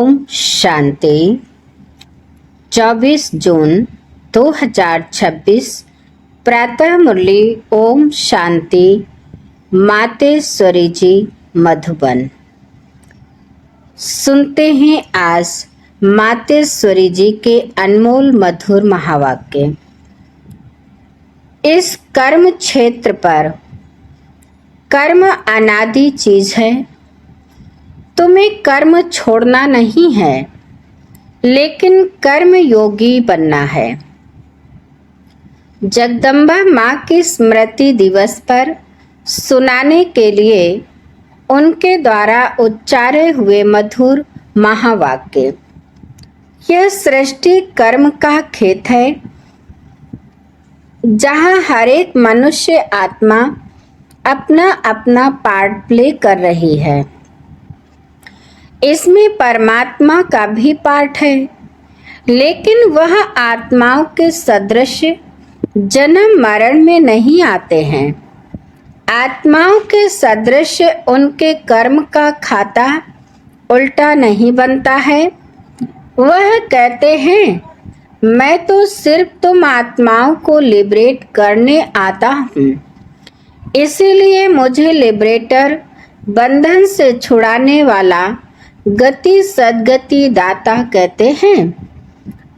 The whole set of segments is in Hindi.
ओम शांति। 24 जून 2026 प्रातः मुरली। ओम शांति। मातेश्वरी जी मधुबन। सुनते हैं आज मातेश्वरी जी के अनमोल मधुर महावाक्य। इस कर्म क्षेत्र पर कर्म अनादि चीज है। तुम्हें कर्म छोड़ना नहीं है, लेकिन कर्म योगी बनना है। जगदम्बा माँ की स्मृति दिवस पर सुनाने के लिए उनके द्वारा उच्चारे हुए मधुर महावाक्य। यह सृष्टि कर्म का खेत है, जहाँ हर एक मनुष्य आत्मा अपना अपना पार्ट प्ले कर रही है। इसमें परमात्मा का भी पार्ट है, लेकिन वह आत्माओं के सदृश जन्म मरण में नहीं आते हैं। आत्माओं के सदृश उनके कर्म का खाता उल्टा नहीं बनता है। वह कहते हैं, मैं तो सिर्फ तुम आत्माओं को लिबरेट करने आता हूँ, इसीलिए मुझे लिबरेटर, बंधन से छुड़ाने वाला, गति सद्गति दाता कहते हैं।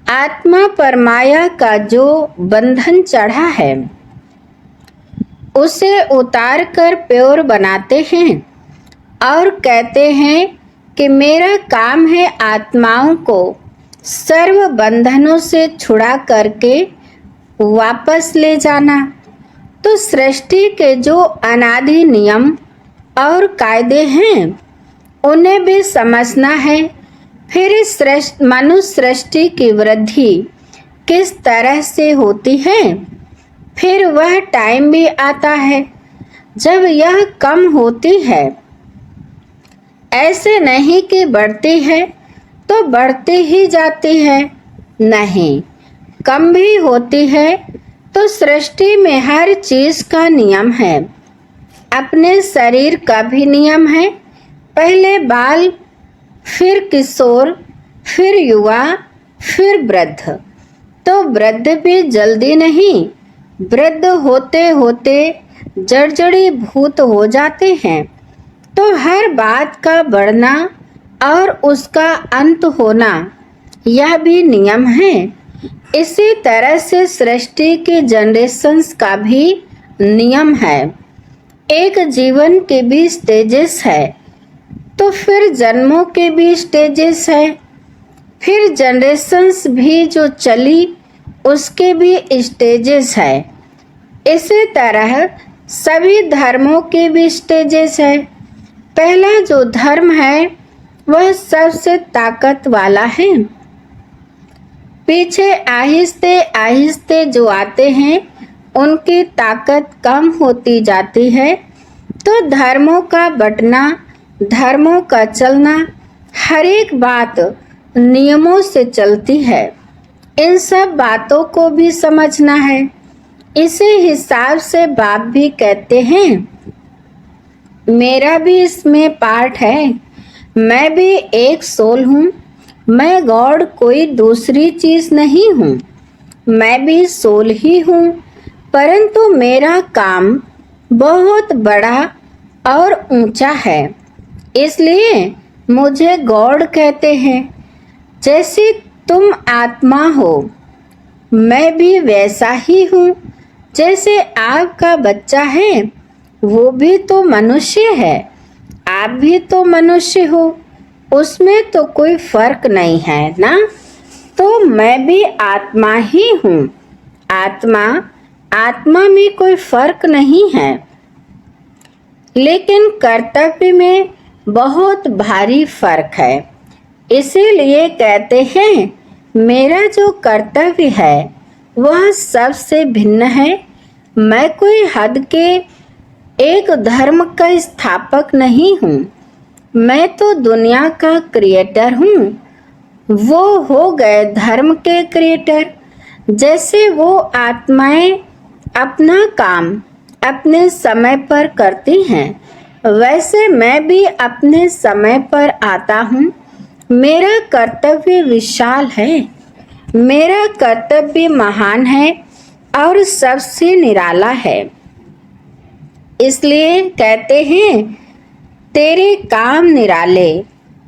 आत्मा पर माया का जो बंधन चढ़ा है, उसे उतार कर प्योर बनाते हैं और कहते हैं कि मेरा काम है आत्माओं को सर्व बंधनों से छुड़ा करके वापस ले जाना। तो सृष्टि के जो अनादि नियम और कायदे हैं, उन्हें भी समझना है। फिर इस मनुष्य सृष्टि की वृद्धि किस तरह से होती है। फिर वह टाइम भी आता है जब यह कम होती है। ऐसे नहीं कि बढ़ती है तो बढ़ती ही जाती है, नहीं, कम भी होती है। तो सृष्टि में हर चीज का नियम है। अपने शरीर का भी नियम है। पहले बाल, फिर किशोर, फिर युवा, फिर वृद्ध। तो वृद्ध भी जल्दी नहीं, वृद्ध होते होते जर्जरी भूत हो जाते हैं। तो हर बात का बढ़ना और उसका अंत होना, यह भी नियम है। इसी तरह से सृष्टि के जनरेशंस का भी नियम है। एक जीवन के भी स्टेजेस है, तो फिर जन्मों के भी स्टेजेस है। फिर जनरेशंस भी जो चली, उसके भी स्टेजेस है। इसी तरह सभी धर्मों के भी स्टेजेस है। पहला जो धर्म है, वह सबसे ताकत वाला है। पीछे आहिस्ते आहिस्ते जो आते हैं, उनकी ताकत कम होती जाती है। तो धर्मों का बंटना, धर्मों का चलना, हर एक बात नियमों से चलती है। इन सब बातों को भी समझना है। इसी हिसाब से बाप भी कहते हैं, मेरा भी इसमें पार्ट है। मैं भी एक सोल हूँ। मैं गॉड कोई दूसरी चीज नहीं हूँ। मैं भी सोल ही हूँ, परंतु मेरा काम बहुत बड़ा और ऊंचा है, इसलिए मुझे गॉड कहते हैं। जैसे तुम आत्मा हो, मैं भी वैसा ही हूँ। जैसे आपका बच्चा है, वो भी तो मनुष्य है, आप भी तो मनुष्य हो, उसमें तो कोई फर्क नहीं है ना। तो मैं भी आत्मा ही हूँ। आत्मा में कोई फर्क नहीं है, लेकिन कर्तव्य में बहुत भारी फर्क है। इसीलिए कहते हैं, मेरा जो कर्तव्य है वह सबसे भिन्न है। मैं कोई हद के एक धर्म का स्थापक नहीं हूँ। मैं तो दुनिया का क्रिएटर हूँ। वो हो गए धर्म के क्रिएटर। जैसे वो आत्माएं अपना काम अपने समय पर करती हैं, वैसे मैं भी अपने समय पर आता हूँ मेरा कर्तव्य विशाल है, मेरा कर्तव्य महान है और सबसे निराला है। इसलिए कहते हैं तेरे काम निराले।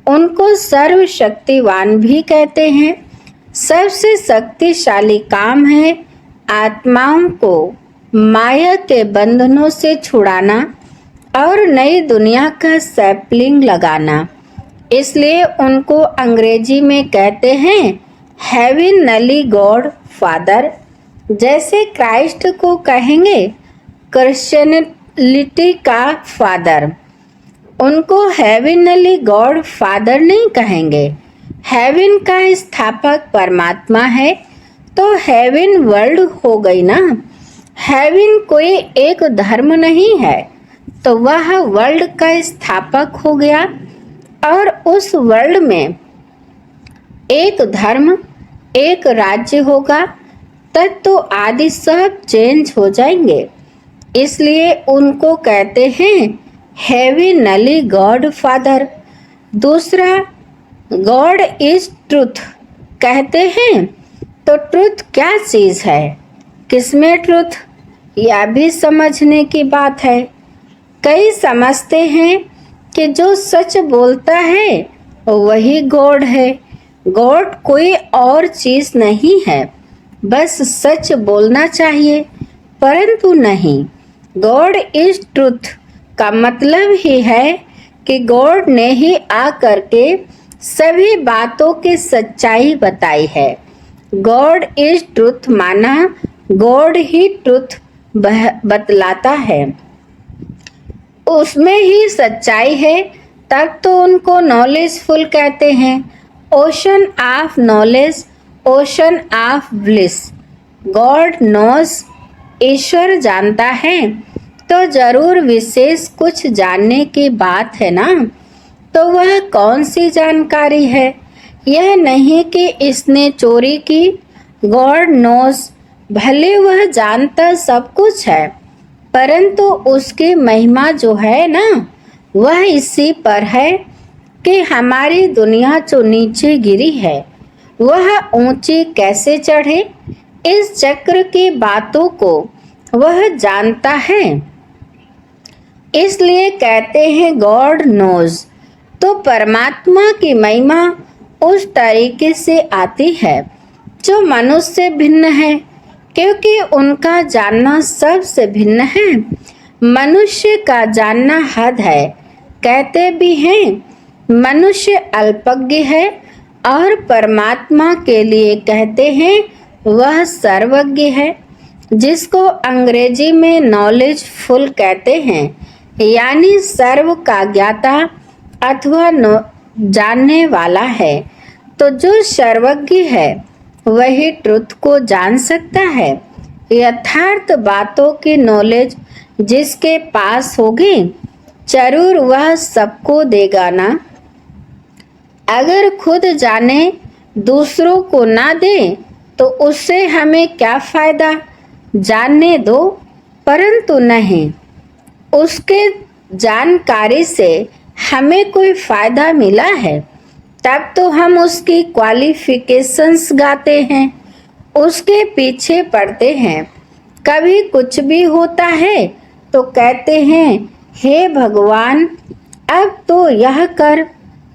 उनको सर्वशक्तिवान भी कहते हैं। सबसे शक्तिशाली काम है आत्माओं को माया के बंधनों से छुड़ाना और नई दुनिया का सैपलिंग लगाना। इसलिए उनको अंग्रेजी में कहते हैं हेवनली गॉड फादर। जैसे क्राइस्ट को कहेंगे क्रिश्चियनिटी का फादर, उनको हेवनली गॉड फादर नहीं कहेंगे। हेवन का स्थापक परमात्मा है तो हेवन वर्ल्ड हो गई ना। हेवन कोई एक धर्म नहीं है तो वह वर्ल्ड का स्थापक हो गया और उस वर्ल्ड में एक धर्म एक राज्य होगा, तब तो आदि सब चेंज हो जाएंगे। इसलिए उनको कहते हैं हेवनली गॉड फादर। दूसरा गॉड इज ट्रुथ कहते हैं। तो ट्रुथ क्या चीज है, किसमें ट्रुथ, यह भी समझने की बात है। कई समझते हैं कि जो सच बोलता है वही गॉड है। गॉड कोई और चीज नहीं है, बस सच बोलना चाहिए, परंतु नहीं। गॉड इज ट्रुथ का मतलब ही है कि गॉड ने ही आकर के सभी बातों की सच्चाई बताई है। गॉड इज ट्रुथ माना गॉड ही ट्रुथ बतलाता है, उसमें ही सच्चाई है। तब तो उनको नॉलेजफुल कहते हैं। Ocean of knowledge, ocean of bliss. God knows, ईश्वर जानता है तो जरूर विशेष कुछ जानने की बात है ना। तो वह कौन सी जानकारी है, यह नहीं कि इसने चोरी की। गॉड नोज, भले वह जानता सब कुछ है, परंतु उसकी महिमा जो है ना वह इसी पर है कि हमारी दुनिया जो नीचे गिरी है वह ऊंची कैसे चढ़े। इस चक्र की बातों को वह जानता है। इसलिए कहते हैं गॉड नोज। तो परमात्मा की महिमा उस तरीके से आती है जो मनुष्य से भिन्न है, क्योंकि उनका जानना सबसे भिन्न है। मनुष्य का जानना हद है। कहते भी हैं मनुष्य अल्पज्ञ है और परमात्मा के लिए कहते हैं वह सर्वज्ञ है, जिसको अंग्रेजी में नॉलेजफुल कहते हैं, यानी सर्व का ज्ञाता अथवा जानने वाला है। तो जो सर्वज्ञ है वही ट्रुथ को जान सकता है। यथार्थ बातों की नॉलेज जिसके पास होगी जरूर वह सबको देगा ना। अगर खुद जाने दूसरों को ना दे तो उससे हमें क्या फायदा। जानने दो, परंतु नहीं उसके जानकारी से हमें कोई फायदा मिला है तब तो हम उसकी क्वालिफिकेशंस गाते हैं, उसके पीछे पड़ते हैं। कभी कुछ भी होता है तो कहते हैं हे भगवान अब तो यह कर,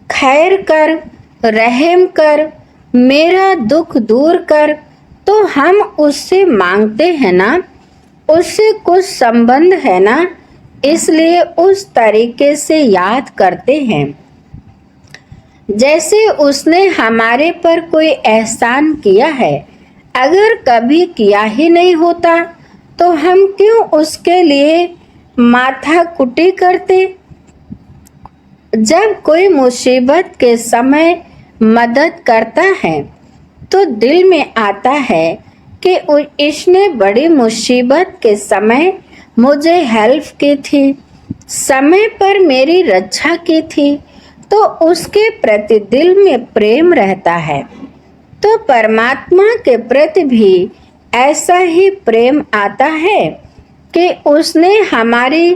खैर कर, रहम कर, मेरा दुख दूर कर। तो हम उससे मांगते हैं ना, उससे कुछ संबंध है ना, इसलिए उस तरीके से याद करते हैं जैसे उसने हमारे पर कोई एहसान किया है। अगर कभी किया ही नहीं होता तो हम क्यों उसके लिए माथा कुटी करते। जब कोई मुसीबत के समय मदद करता है तो दिल में आता है कि इसने बड़ी मुसीबत के समय मुझे हेल्प की थी, समय पर मेरी रक्षा की थी, तो उसके प्रति दिल में प्रेम रहता है। तो परमात्मा के प्रति भी ऐसा ही प्रेम आता है कि उसने हमारी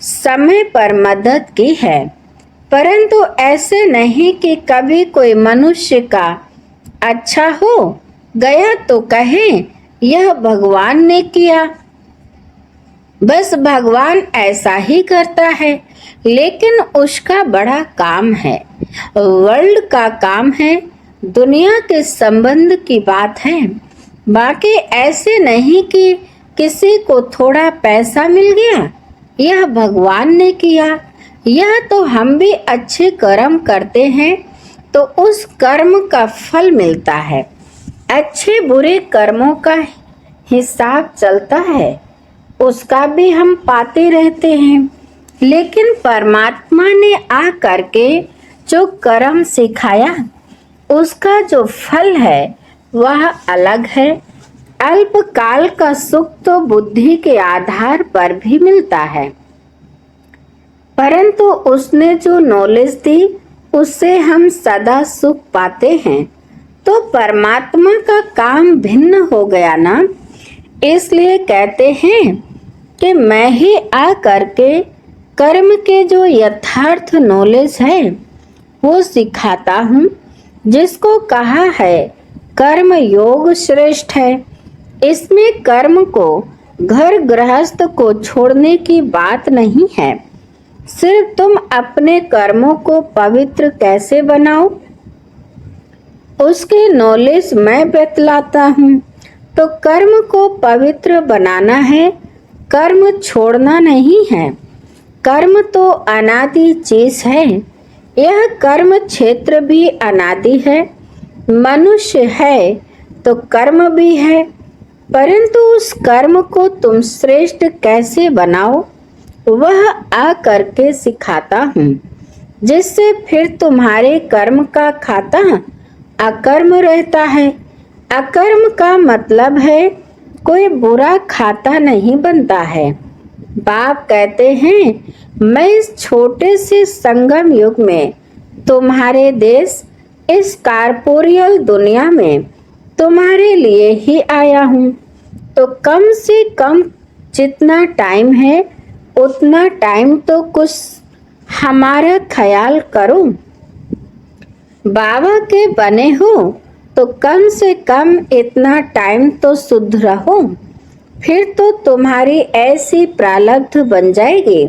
समय पर मदद की है। परंतु ऐसे नहीं कि कभी कोई मनुष्य का अच्छा हो गया तो कहें यह भगवान ने किया। बस भगवान ऐसा ही करता है, लेकिन उसका बड़ा काम है, वर्ल्ड का काम है, दुनिया के संबंध की बात है। बाकी ऐसे नहीं कि किसी को थोड़ा पैसा मिल गया, यह भगवान ने किया। यह तो हम भी अच्छे कर्म करते हैं तो उस कर्म का फल मिलता है। अच्छे बुरे कर्मों का हिसाब चलता है, उसका भी हम पाते रहते हैं। लेकिन परमात्मा ने आ करके जो कर्म सिखाया, उसका जो फल है वह अलग है। अल्पकाल का सुख तो बुद्धि के आधार पर भी मिलता है, परंतु उसने जो नॉलेज दी उससे हम सदा सुख पाते हैं। तो परमात्मा का काम भिन्न हो गया ना, इसलिए कहते हैं कि मैं ही आ करके कर्म के जो यथार्थ नॉलेज है वो सिखाता हूँ। जिसको कहा है कर्म योग श्रेष्ठ है, इसमें कर्म को घर गृहस्थ को छोड़ने की बात नहीं है। सिर्फ तुम अपने कर्मों को पवित्र कैसे बनाओ उसकी नॉलेज मैं बतलाता हूँ। तो कर्म को पवित्र बनाना है, कर्म छोड़ना नहीं है। कर्म तो अनादि चीज है, यह कर्म क्षेत्र भी अनादि है। मनुष्य है तो कर्म भी है, परंतु उस कर्म को तुम श्रेष्ठ कैसे बनाओ वह आ करके सिखाता हूँ, जिससे फिर तुम्हारे कर्म का खाता अकर्म रहता है। अकर्म का मतलब है कोई बुरा खाता नहीं बनता है। बाप कहते हैं मैं इस छोटे से संगम युग में तुम्हारे देश इस कारपोरियल दुनिया में तुम्हारे लिए ही आया हूँ। तो कम से कम जितना टाइम है उतना टाइम तो कुछ हमारा ख्याल करो। बाबा के बने हो तो कम से कम इतना टाइम तो शुद्ध रहो, फिर तो तुम्हारी ऐसी प्रारब्ध बन जाएगी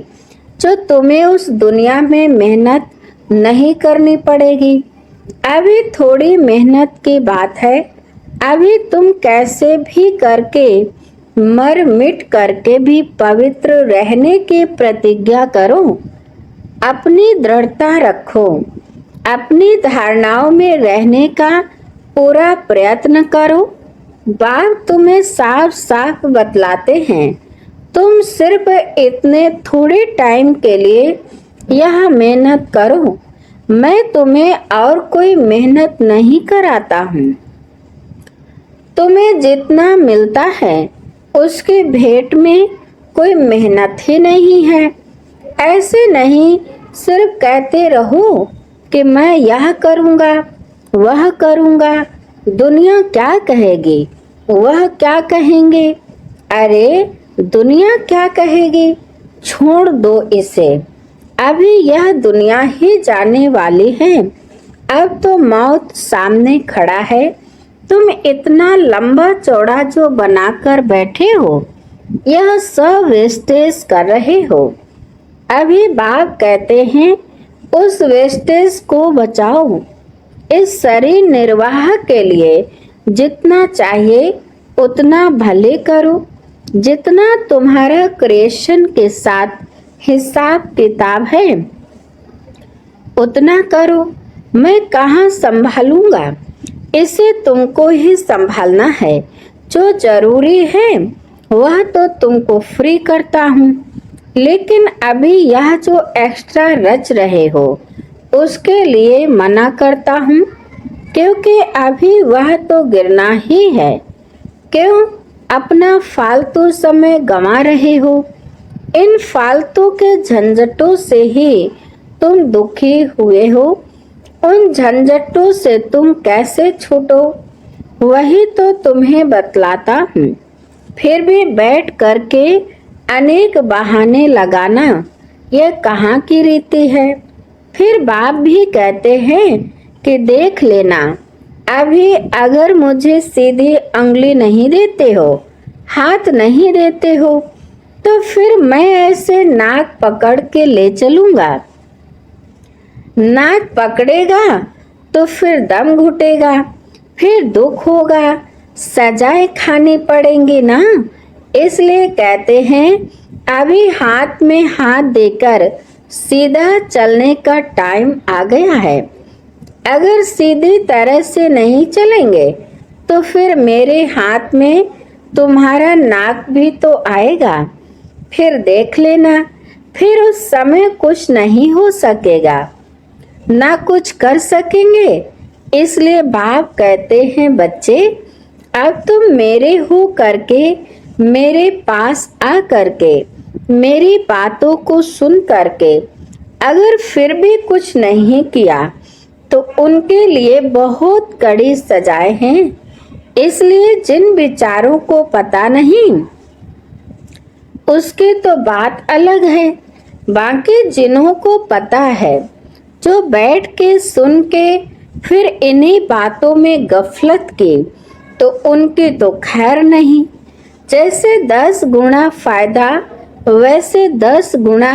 जो तुम्हें उस दुनिया में मेहनत नहीं करनी पड़ेगी। अभी थोड़ी मेहनत की बात है, अभी तुम कैसे भी करके मर मिट करके भी पवित्र रहने की प्रतिज्ञा करो। अपनी दृढ़ता रखो, अपनी धारणाओं में रहने का पूरा प्रयत्न करो। बाप तुम्हें साफ साफ बतलाते हैं, तुम सिर्फ इतने थोड़े टाइम के लिए यह मेहनत करो, मैं तुम्हें और कोई मेहनत नहीं कराता हूँ। तुम्हें जितना मिलता है उसके भेंट में कोई मेहनत ही नहीं है। ऐसे नहीं सिर्फ कहते रहो कि मैं यह करूँगा वह करूँगा, दुनिया क्या कहेगी वह क्या कहेंगे। अरे दुनिया क्या कहेगी छोड़ दो इसे, अभी यह दुनिया ही जाने वाली है। अब तो मौत सामने खड़ा है, तुम इतना लंबा चौड़ा जो बनाकर बैठे हो यह सब वेस्टेज कर रहे हो। अभी बाप कहते हैं उस वेस्टेज को बचाओ। इस शरीर निर्वाह के लिए जितना चाहिए उतना भले करो, जितना तुम्हारा क्रिएशन के साथ हिसाब किताब है उतना करो। मैं कहाँ संभालूंगा, इसे तुमको ही संभालना है। जो जरूरी है वह तो तुमको फ्री करता हूँ, लेकिन अभी यह जो एक्स्ट्रा रच रहे हो उसके लिए मना करता हूँ, क्योंकि अभी वह तो गिरना ही है। क्यों अपना फालतू समय गंवा रहे हो? इन फालतू के झंझटों से ही तुम दुखी हुए हो। उन झंझटों से तुम कैसे छूटो वही तो तुम्हें बतलाता हूँ। फिर भी बैठ करके अनेक बहाने लगाना यह कहाँ की रीति है। फिर बाप भी कहते हैं कि देख लेना, अभी अगर मुझे सीधी उंगली नहीं देते हो, हाथ नहीं देते हो, तो फिर मैं ऐसे नाक पकड़ के ले चलूंगा। नाक पकड़ेगा तो फिर दम घुटेगा, फिर दुख होगा, सजाएं खानी पड़ेंगी ना। इसलिए कहते हैं अभी हाथ में हाथ देकर सीधा चलने का टाइम आ गया है। अगर सीधी तरह से नहीं चलेंगे तो फिर मेरे हाथ में तुम्हारा नाक भी तो आएगा, फिर देख लेना, फिर उस समय कुछ नहीं हो सकेगा, ना कुछ कर सकेंगे। इसलिए बाप कहते हैं बच्चे, अब तुम मेरे हो करके, मेरे पास आ करके, मेरी बातों को सुन करके अगर फिर भी कुछ नहीं किया तो उनके लिए बहुत कड़ी सजाएं हैं। इसलिए जिन विचारों को पता नहीं उसकी तो बात अलग है, बाकी जिन्हों को पता है, जो बैठ के सुन के फिर इन्हीं बातों में गफलत की, तो उनकी तो खैर नहीं। जैसे 10 गुना फायदा वैसे 10 गुना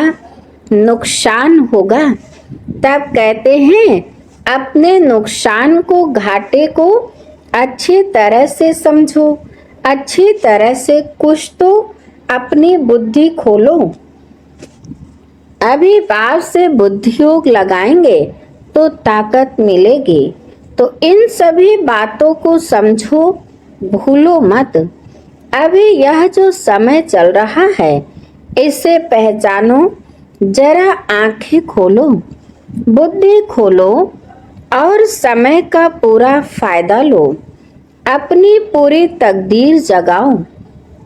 नुकसान होगा। तब कहते हैं अपने नुकसान को, घाटे को अच्छी तरह से समझो, अच्छी तरह से कुछ तो अपनी बुद्धि खोलो। अभी बाप से बुद्धि योग लगाएंगे तो ताकत मिलेगी। तो इन सभी बातों को समझो, भूलो मत। अभी यह जो समय चल रहा है इसे पहचानो, जरा आंखें खोलो, बुद्धि खोलो और समय का पूरा फायदा लो, अपनी पूरी तकदीर जगाओ।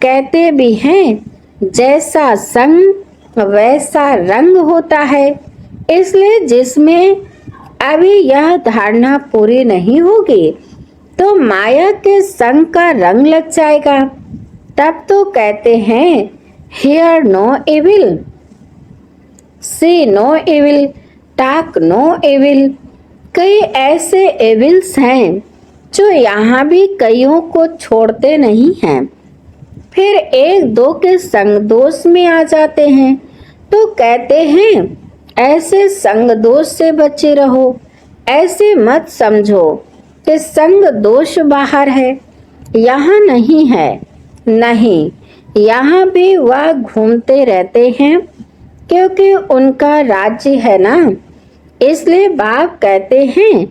कहते भी हैं जैसा संग वैसा रंग होता है। इसलिए जिसमें अभी यह धारणा पूरी नहीं होगी तो माया के संग का रंग लग जाएगा। तब तो कहते हैं hear no evil, see no evil, talk no evil. कई ऐसे एविल्स हैं जो यहाँ भी कईयों को छोड़ते नहीं हैं, फिर एक दो के संग दोष में आ जाते हैं। तो कहते हैं ऐसे संग दोष से बचे रहो, ऐसे मत समझो कि संग दोष बाहर है, यहाँ नहीं है। नहीं, यहाँ भी वह घूमते रहते हैं, क्योंकि उनका राज्य है ना। इसलिए बाप कहते हैं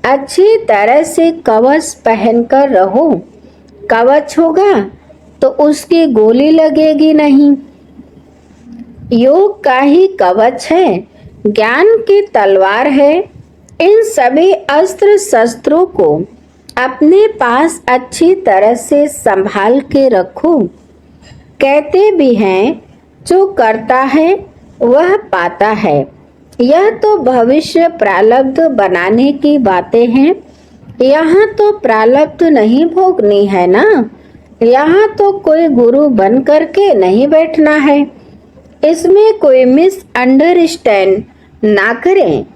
अच्छी तरह से कवच पहनकर रहो। कवच होगा तो उसकी गोली लगेगी नहीं। योग का ही कवच है, ज्ञान की तलवार है। इन सभी अस्त्र शस्त्रों को अपने पास अच्छी तरह से संभाल के रखो। कहते भी हैं जो करता है वह पाता है। यह तो भविष्य प्रारब्ध बनाने की बातें हैं। यहाँ तो प्रारब्ध नहीं भोगनी है ना, यहाँ तो कोई गुरु बन करके नहीं बैठना है। इसमें कोई मिसअंडरस्टैंड ना करें,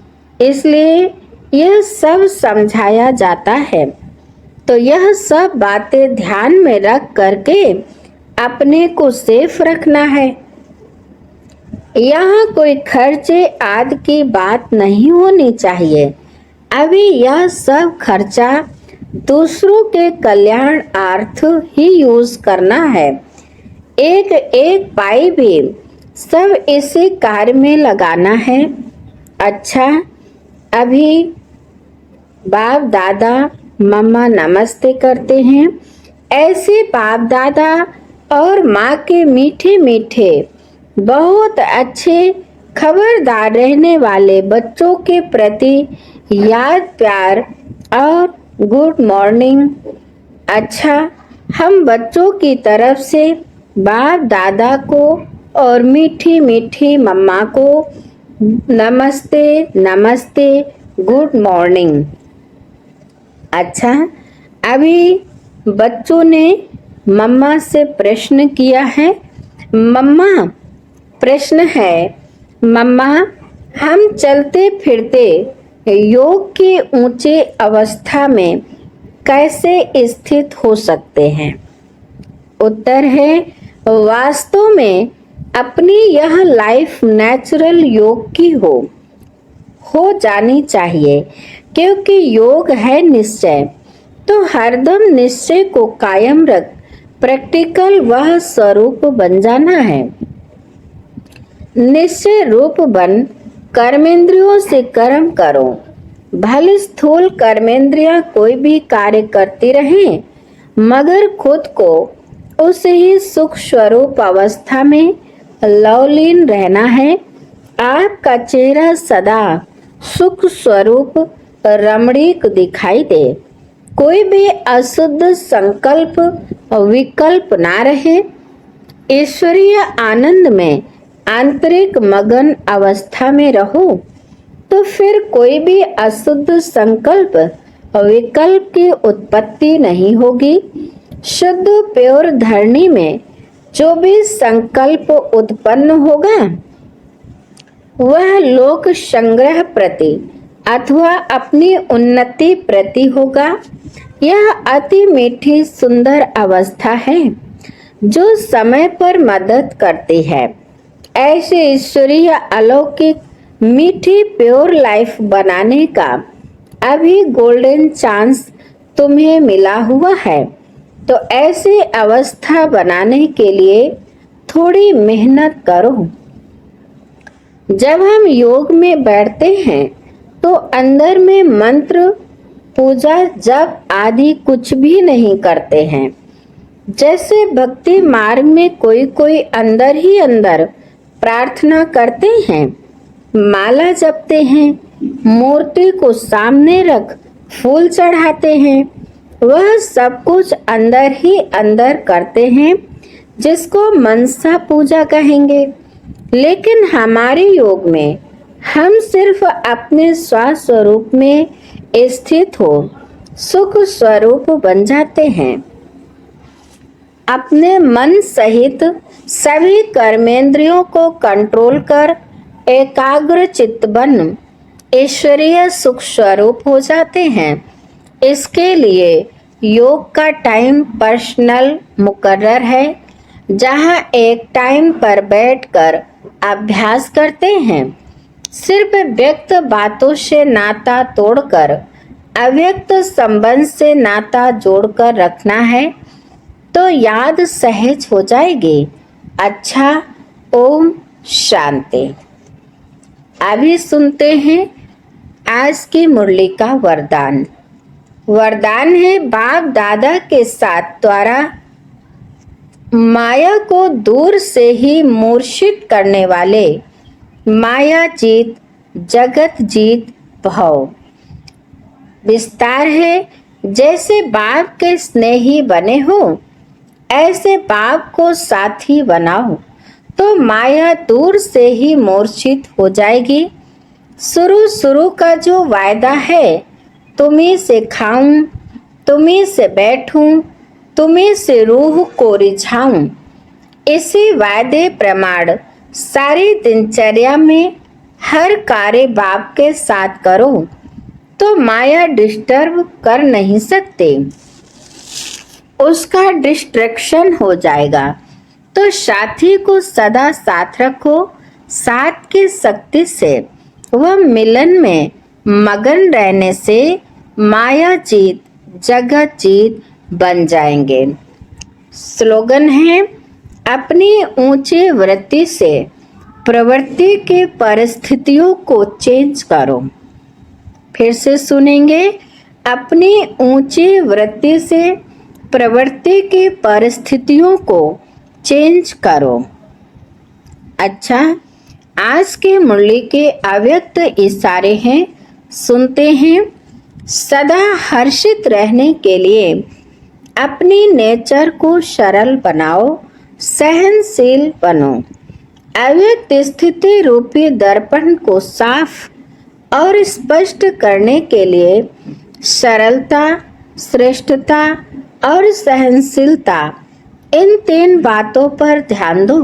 इसलिए यह सब समझाया जाता है। तो यह सब बातें ध्यान में रख करके अपने को सेफ रखना है। यहाँ कोई खर्चे आदि की बात नहीं होनी चाहिए। अभी यह सब खर्चा दूसरों के कल्याणार्थ ही यूज करना है। एक एक पाई भी सब इसी कार्य में लगाना है। अच्छा, अभी बाप दादा मम्मा नमस्ते करते हैं। ऐसे बाप दादा और माँ के मीठे मीठे बहुत अच्छे खबरदार रहने वाले बच्चों के प्रति याद प्यार और गुड मॉर्निंग। अच्छा, हम बच्चों की तरफ से बाप दादा को और मीठी मीठी मम्मा को नमस्ते नमस्ते, गुड मॉर्निंग। अच्छा, अभी बच्चों ने मम्मा से प्रश्न किया है। मम्मा, प्रश्न है, मम्मा हम चलते फिरते योग की ऊंची अवस्था में कैसे स्थित हो सकते हैं? उत्तर है, वास्तव में अपनी यह लाइफ नेचुरल योग की हो जानी चाहिए, क्योंकि योग है निश्चय। तो हरदम निश्चय को कायम रख प्रैक्टिकल वह स्वरूप बन जाना है। निश्चय रूप बन कर्मेंद्रियों से कर्म करो। भले स्थूल कर्मेंद्रियां कोई भी कार्य करती रहें, मगर खुद को उस ही सुख स्वरूप अवस्था में लवलीन रहना है। आपका चेहरा सदा सुख स्वरूप रमणीक दिखाई दे। कोई भी अशुद्ध संकल्प विकल्प ना रहे। ईश्वरीय आनंद में आंतरिक मगन अवस्था में रहो, तो फिर कोई भी अशुद्ध संकल्प विकल्प की उत्पत्ति नहीं होगी। शुद्ध प्योर धरणी में जो भी संकल्प उत्पन्न होगा वह लोक संग्रह प्रति अथवा अपनी उन्नति प्रति होगा। यह अति मीठी सुंदर अवस्था है जो समय पर मदद करती है। ऐसे ईश्वरीय अलौकिक मीठी प्योर लाइफ बनाने का अभी गोल्डन चांस तुम्हें मिला हुआ है। तो ऐसी अवस्था बनाने के लिए थोड़ी मेहनत करो। जब हम योग में बैठते हैं तो अंदर में मंत्र पूजा जप आदि कुछ भी नहीं करते हैं। जैसे भक्ति मार्ग में कोई अंदर ही अंदर प्रार्थना करते हैं, माला जपते हैं, मूर्ति को सामने रख फूल चढ़ाते हैं, वह सब कुछ अंदर ही अंदर करते हैं, जिसको मनसा पूजा कहेंगे। लेकिन हमारे योग में हम सिर्फ अपने स्वस्वरूप में स्थित हो सुख स्वरूप बन जाते हैं। अपने मन सहित सभी कर्मेंद्रियों को कंट्रोल कर एकाग्र चित्त बन ईश्वरीय सुख स्वरूप हो जाते हैं। इसके लिए योग का टाइम पर्सनल मुकर्रर है, जहां एक टाइम पर बैठकर अभ्यास करते हैं। सिर्फ व्यक्त बातों से नाता तोड़कर अव्यक्त संबंध से नाता जोड़कर रखना है, तो याद सहज हो जाएगी। अच्छा, ओम शांति। अभी सुनते हैं आज की मुरली का वरदान। वरदान है, बाप दादा के साथ द्वारा माया को दूर से ही मूर्छित करने वाले माया जीत जगत जीत भव। विस्तार है, जैसे बाप के स्नेही बने हो ऐसे बाप को साथी बनाओ, तो माया दूर से ही मूर्छित हो जाएगी। शुरू का जो वायदा है, तुम्ही से खाऊं, तुम्ही से बैठूं, तुम्ही से रूह को रिझाऊं, इसी वायदे प्रमाण सारी दिनचर्या में हर कार्य बाप के साथ करो, तो माया डिस्टर्ब कर नहीं सकते, उसका डिस्ट्रैक्शन हो जाएगा। तो साथी को सदा साथ रखो। साथ की शक्ति से वह मिलन में मगन रहने से माया जीत जगत जीत बन जाएंगे। स्लोगन है, अपनी ऊंची वृत्ति से प्रवृत्ति के परिस्थितियों को चेंज करो। फिर से सुनेंगे, अपनी ऊंची वृत्ति से प्रवृत्ति की परिस्थितियों को चेंज करो। अच्छा, आज के मुरली के अव्यक्त इशारे हैं, सुनते हैं। सदा हर्षित रहने के लिए अपनी नेचर को सरल बनाओ, सहनशील बनो। अव्यक्त स्थिति रूपी दर्पण को साफ और स्पष्ट करने के लिए सरलता, श्रेष्ठता और सहनशीलता, इन 3 बातों पर ध्यान दो।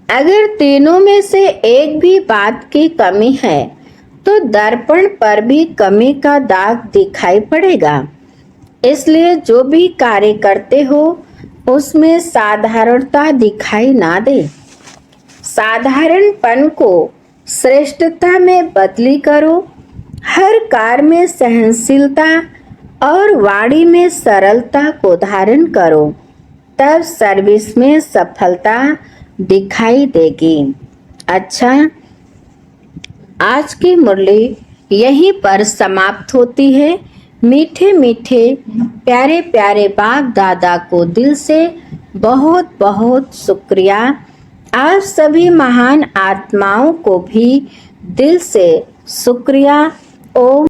अगर तीनों में से एक भी बात की कमी है तो दर्पण पर भी कमी का दाग दिखाई पड़ेगा। इसलिए जो भी कार्य करते हो उसमें साधारणता दिखाई ना दे। साधारणपन को श्रेष्ठता में बदली करो। हर कार्य में सहनशीलता और वाणी में सरलता को धारण करो, तब सर्विस में सफलता दिखाई देगी। अच्छा, आज की मुरली यहीं पर समाप्त होती है। मीठे मीठे प्यारे प्यारे बाप दादा को दिल से बहुत बहुत शुक्रिया। आप सभी महान आत्माओं को भी दिल से शुक्रिया। ओम